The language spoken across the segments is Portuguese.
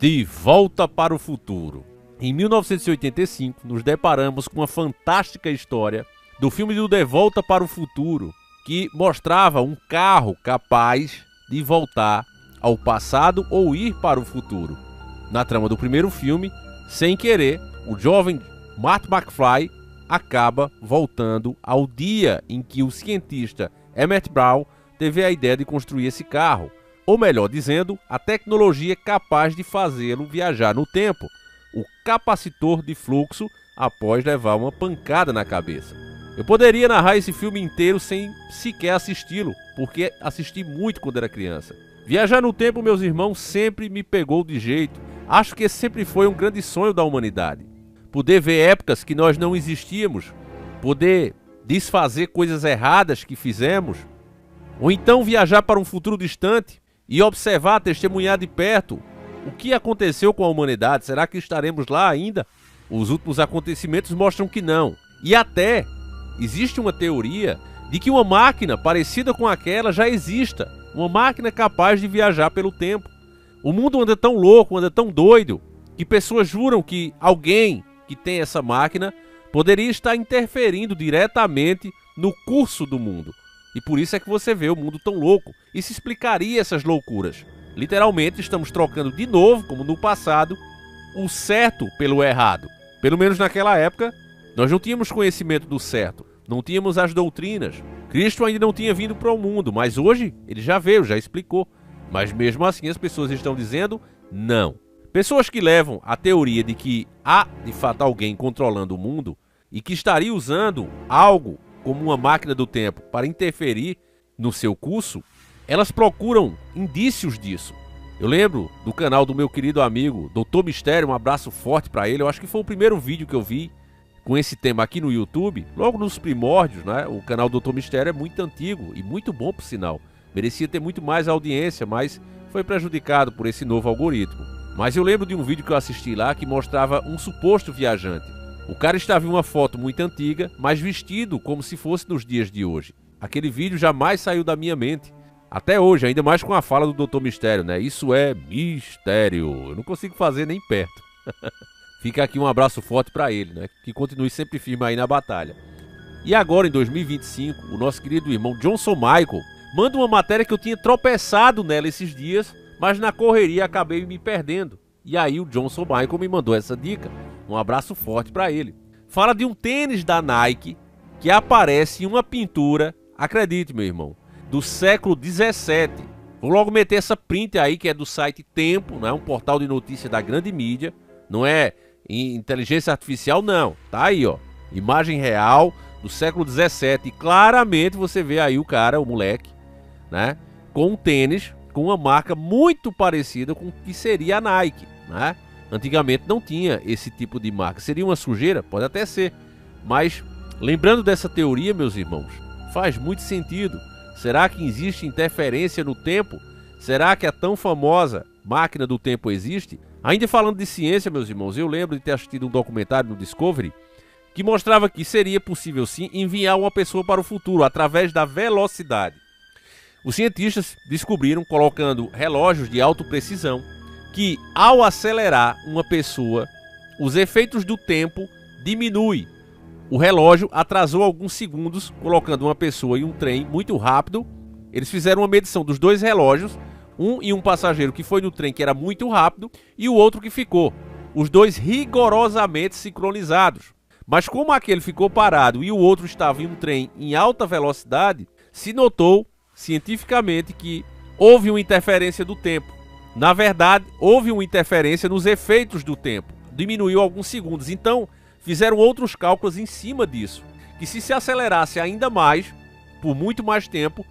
De Volta para o Futuro. Em 1985, nos deparamos com uma fantástica história do filme do De Volta para o Futuro, que mostrava um carro capaz de voltar ao passado ou ir para o futuro. Na trama do primeiro filme, sem querer, o jovem Marty McFly acaba voltando ao dia em que o cientista Emmett Brown teve a ideia de construir esse carro, ou melhor dizendo, a tecnologia capaz de fazê-lo viajar no tempo, o capacitor de fluxo após levar uma pancada na cabeça. Eu poderia narrar esse filme inteiro sem sequer assisti-lo, porque assisti muito quando era criança. Viajar no tempo, meus irmãos, sempre me pegou de jeito. Acho que esse sempre foi um grande sonho da humanidade. Poder ver épocas que nós não existíamos, poder desfazer coisas erradas que fizemos, ou então viajar para um futuro distante e observar, testemunhar de perto o que aconteceu com a humanidade. Será que estaremos lá ainda? Os últimos acontecimentos mostram que não. E até existe uma teoria de que uma máquina parecida com aquela já exista. Uma máquina capaz de viajar pelo tempo. O mundo anda tão louco, anda tão doido, que pessoas juram que alguém que tem essa máquina poderia estar interferindo diretamente no curso do mundo. E por isso é que você vê o mundo tão louco. E se explicaria essas loucuras. Literalmente estamos trocando de novo, como no passado, o certo pelo errado. Pelo menos naquela época, nós não tínhamos conhecimento do certo. Não tínhamos as doutrinas. Cristo ainda não tinha vindo para o mundo, mas hoje ele já veio, já explicou. Mas mesmo assim as pessoas estão dizendo não. Pessoas que levam a teoria de que há de fato alguém controlando o mundo e que estaria usando algo como uma máquina do tempo para interferir no seu curso, elas procuram indícios disso. Eu lembro do canal do meu querido amigo Dr. Mistério, um abraço forte para ele. Eu acho que foi o primeiro vídeo que eu vi com esse tema aqui no YouTube, logo nos primórdios, né? O canal do Dr. Mistério é muito antigo e muito bom, por sinal. Merecia ter muito mais audiência, mas foi prejudicado por esse novo algoritmo. Mas eu lembro de um vídeo que eu assisti lá que mostrava um suposto viajante. O cara estava em uma foto muito antiga, mas vestido como se fosse nos dias de hoje. Aquele vídeo jamais saiu da minha mente. Até hoje, ainda mais com a fala do Dr. Mistério, né? Isso é mistério. Eu não consigo fazer nem perto. Fica aqui um abraço forte para ele, né? Que continue sempre firme aí na batalha. E agora, em 2025, o nosso querido irmão Johnson Michael manda uma matéria que eu tinha tropeçado nela esses dias, mas na correria acabei me perdendo. E aí o Johnson Michael me mandou essa dica. Um abraço forte para ele. Fala de um tênis da Nike que aparece em uma pintura, acredite, meu irmão, do século 17. Vou logo meter essa print aí, que é do site Tempo, né? Um portal de notícias da grande mídia. Não é inteligência artificial, não. Tá aí, ó. Imagem real do século 17. E claramente você vê aí o cara, o moleque, né? Com um tênis, com uma marca muito parecida com o que seria a Nike, né? Antigamente não tinha esse tipo de marca. Seria uma sujeira? Pode até ser. Mas, lembrando dessa teoria, meus irmãos, faz muito sentido. Será que existe interferência no tempo? Será que a tão famosa máquina do tempo existe? Ainda falando de ciência, meus irmãos, eu lembro de ter assistido um documentário no Discovery que mostrava que seria possível sim enviar uma pessoa para o futuro através da velocidade. Os cientistas descobriram, colocando relógios de alta precisão, que ao acelerar uma pessoa, os efeitos do tempo diminuem. O relógio atrasou alguns segundos, colocando uma pessoa em um trem muito rápido. Eles fizeram uma medição dos dois relógios, um e um passageiro que foi no trem que era muito rápido e o outro que ficou. Os dois rigorosamente sincronizados. Mas como aquele ficou parado e o outro estava em um trem em alta velocidade, se notou cientificamente que houve uma interferência do tempo. Na verdade, houve uma interferência nos efeitos do tempo. Diminuiu alguns segundos. Então, fizeram outros cálculos em cima disso. Que se acelerasse ainda mais, por muito mais tempo,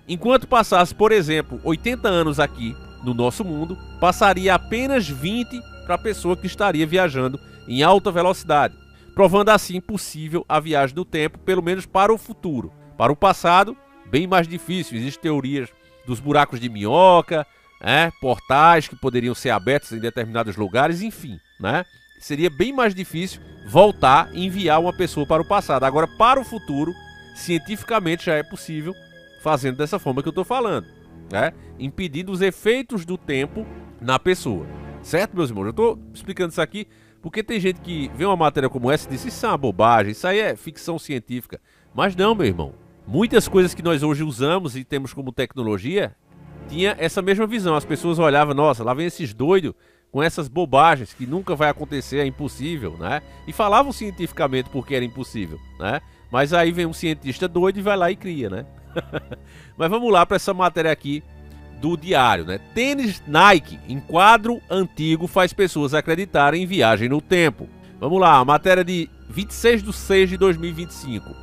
enquanto passasse, por exemplo, 80 anos aqui no nosso mundo, passaria apenas 20 para a pessoa que estaria viajando em alta velocidade. Provando assim possível a viagem do tempo, pelo menos para o futuro. Para o passado, bem mais difícil. Existem teorias dos buracos de minhoca, portais que poderiam ser abertos em determinados lugares, enfim, né? Seria bem mais difícil voltar e enviar uma pessoa para o passado. Agora, para o futuro, cientificamente já é possível, fazendo dessa forma que eu estou falando, né? Impedindo os efeitos do tempo na pessoa. Certo, meus irmãos? Eu tô explicando isso aqui porque tem gente que vê uma matéria como essa e diz: isso é uma bobagem, isso aí é ficção científica. Mas não, meu irmão. Muitas coisas que nós hoje usamos e temos como tecnologia tinha essa mesma visão. As pessoas olhavam: nossa, lá vem esses doidos com essas bobagens que nunca vai acontecer, é impossível, né? E falavam cientificamente porque era impossível, né? Mas aí vem um cientista doido e vai lá e cria, né? Mas vamos lá para essa matéria aqui do diário, né? Tênis Nike em quadro antigo faz pessoas acreditarem em viagem no tempo. Vamos lá, a matéria de 26/6/2025.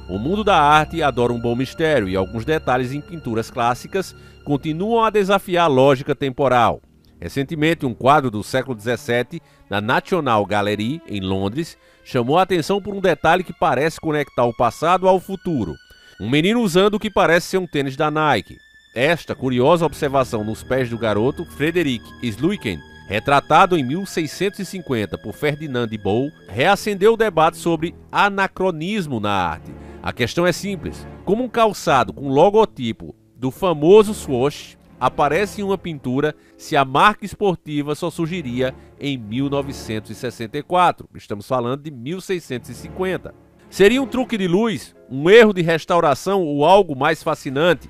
O mundo da arte adora um bom mistério e alguns detalhes em pinturas clássicas continuam a desafiar a lógica temporal. Recentemente, um quadro do século XVII, na National Gallery, em Londres, chamou a atenção por um detalhe que parece conectar o passado ao futuro. Um menino usando o que parece ser um tênis da Nike. Esta curiosa observação nos pés do garoto Frederick Sluiken, retratado em 1650 por Ferdinand de Bow, reacendeu o debate sobre anacronismo na arte. A questão é simples: como um calçado com logotipo do famoso swoosh aparece em uma pintura se a marca esportiva só surgiria em 1964? Estamos falando de 1650. Seria um truque de luz, um erro de restauração ou algo mais fascinante?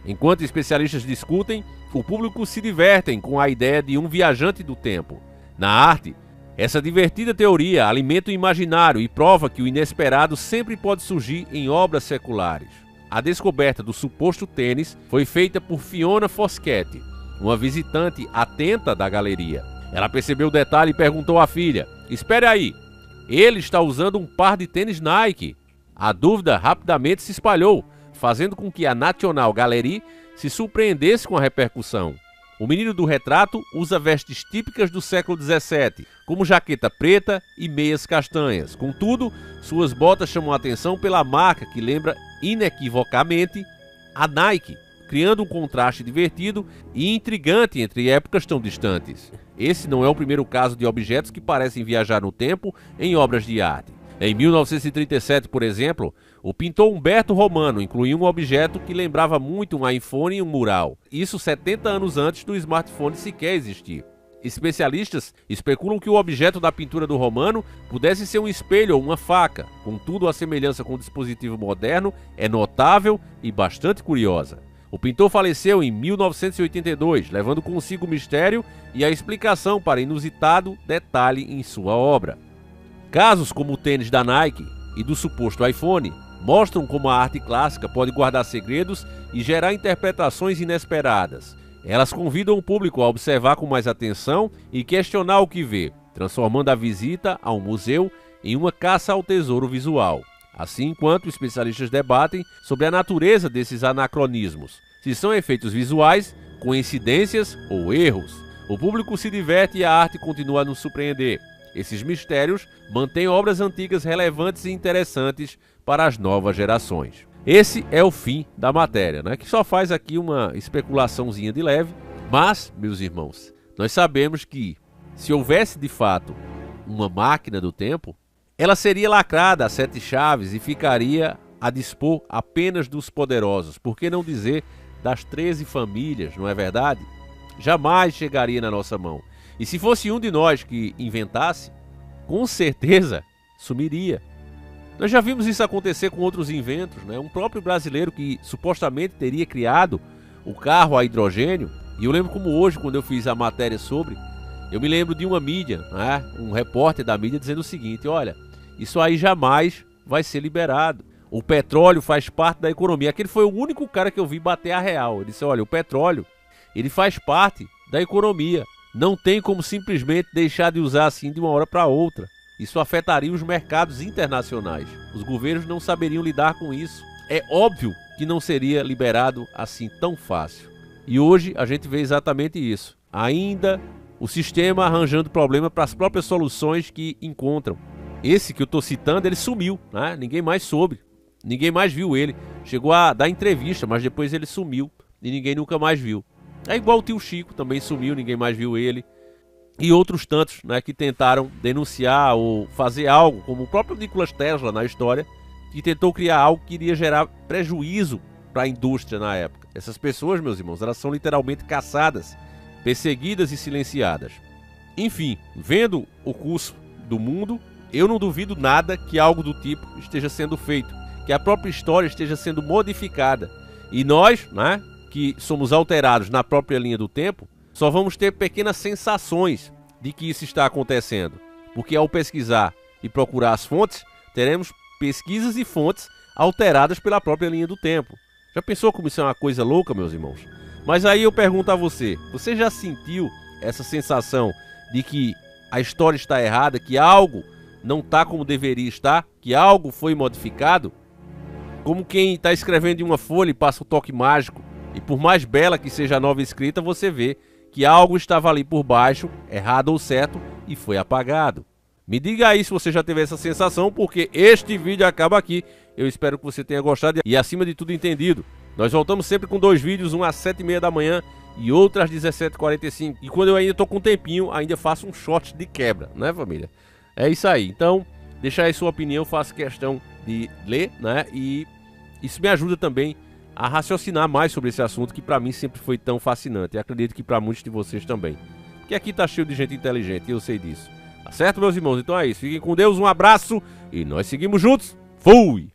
Enquanto especialistas discutem, o público se diverte com a ideia de um viajante do tempo. Na arte, essa divertida teoria alimenta o imaginário e prova que o inesperado sempre pode surgir em obras seculares. A descoberta do suposto tênis foi feita por Fiona Foskett, uma visitante atenta da galeria. Ela percebeu o detalhe e perguntou à filha: "Espere aí, ele está usando um par de tênis Nike?" A dúvida rapidamente se espalhou, fazendo com que a National Gallery se surpreendesse com a repercussão. O menino do retrato usa vestes típicas do século XVII, como jaqueta preta e meias castanhas. Contudo, suas botas chamam a atenção pela marca que lembra inequivocamente a Nike, criando um contraste divertido e intrigante entre épocas tão distantes. Esse não é o primeiro caso de objetos que parecem viajar no tempo em obras de arte. Em 1937, por exemplo, o pintor Humberto Romano incluiu um objeto que lembrava muito um iPhone em um mural. Isso 70 anos antes do smartphone sequer existir. Especialistas especulam que o objeto da pintura do Romano pudesse ser um espelho ou uma faca. Contudo, a semelhança com o dispositivo moderno é notável e bastante curiosa. O pintor faleceu em 1982, levando consigo o mistério e a explicação para inusitado detalhe em sua obra. Casos como o tênis da Nike e do suposto iPhone mostram como a arte clássica pode guardar segredos e gerar interpretações inesperadas. Elas convidam o público a observar com mais atenção e questionar o que vê, transformando a visita a um museu em uma caça ao tesouro visual. Assim, enquanto especialistas debatem sobre a natureza desses anacronismos, se são efeitos visuais, coincidências ou erros, o público se diverte e a arte continua a nos surpreender. Esses mistérios mantêm obras antigas relevantes e interessantes para as novas gerações. Esse é o fim da matéria, né? Que só faz aqui uma especulaçãozinha de leve. Mas, meus irmãos, nós sabemos que se houvesse de fato uma máquina do tempo, ela seria lacrada a 7 chaves e ficaria a dispor apenas dos poderosos. Por que não dizer das 13 famílias, não é verdade? Jamais chegaria na nossa mão. E se fosse um de nós que inventasse, com certeza sumiria. Nós já vimos isso acontecer com outros inventos, né? Um próprio brasileiro que supostamente teria criado o carro a hidrogênio, e eu lembro como hoje, quando eu fiz a matéria sobre, eu me lembro de uma mídia, né? Um repórter da mídia dizendo o seguinte: olha, isso aí jamais vai ser liberado. O petróleo faz parte da economia. Aquele foi o único cara que eu vi bater a real. Ele disse: olha, o petróleo, ele faz parte da economia. Não tem como simplesmente deixar de usar assim de uma hora para outra. Isso afetaria os mercados internacionais. Os governos não saberiam lidar com isso. É óbvio que não seria liberado assim tão fácil. E hoje a gente vê exatamente isso. Ainda o sistema arranjando problema para as próprias soluções que encontram. Esse que eu estou citando, ele sumiu, né? Ninguém mais soube. Ninguém mais viu ele. Chegou a dar entrevista, mas depois ele sumiu e ninguém nunca mais viu. É igual o tio Chico, também sumiu, ninguém mais viu ele. E outros tantos, né, que tentaram denunciar ou fazer algo, como o próprio Nikola Tesla na história, que tentou criar algo que iria gerar prejuízo para a indústria na época. Essas pessoas, meus irmãos, elas são literalmente caçadas, perseguidas e silenciadas. Enfim, vendo o curso do mundo, eu não duvido nada que algo do tipo esteja sendo feito, que a própria história esteja sendo modificada. E nós, né, que somos alterados na própria linha do tempo, só vamos ter pequenas sensações de que isso está acontecendo. Porque ao pesquisar e procurar as fontes, teremos pesquisas e fontes alteradas pela própria linha do tempo. Já pensou como isso é uma coisa louca, meus irmãos? Mas aí eu pergunto a você, você já sentiu essa sensação de que a história está errada, que algo não está como deveria estar, que algo foi modificado? Como quem está escrevendo em uma folha e passa o toque mágico, e por mais bela que seja a nova escrita, você vê que algo estava ali por baixo, errado ou certo, e foi apagado. Me diga aí se você já teve essa sensação, porque este vídeo acaba aqui. Eu espero que você tenha gostado e, acima de tudo, entendido. Nós voltamos sempre com 2 vídeos, um às 7h30 da manhã e outro às 17h45. E quando eu ainda tô com um tempinho, ainda faço um short de quebra, né, família? É isso aí. Então, deixa aí sua opinião, faço questão de ler, né? E isso me ajuda também a raciocinar mais sobre esse assunto que pra mim sempre foi tão fascinante. E acredito que pra muitos de vocês também. Porque aqui tá cheio de gente inteligente e eu sei disso. Tá certo, meus irmãos? Então é isso. Fiquem com Deus, um abraço e nós seguimos juntos. Fui!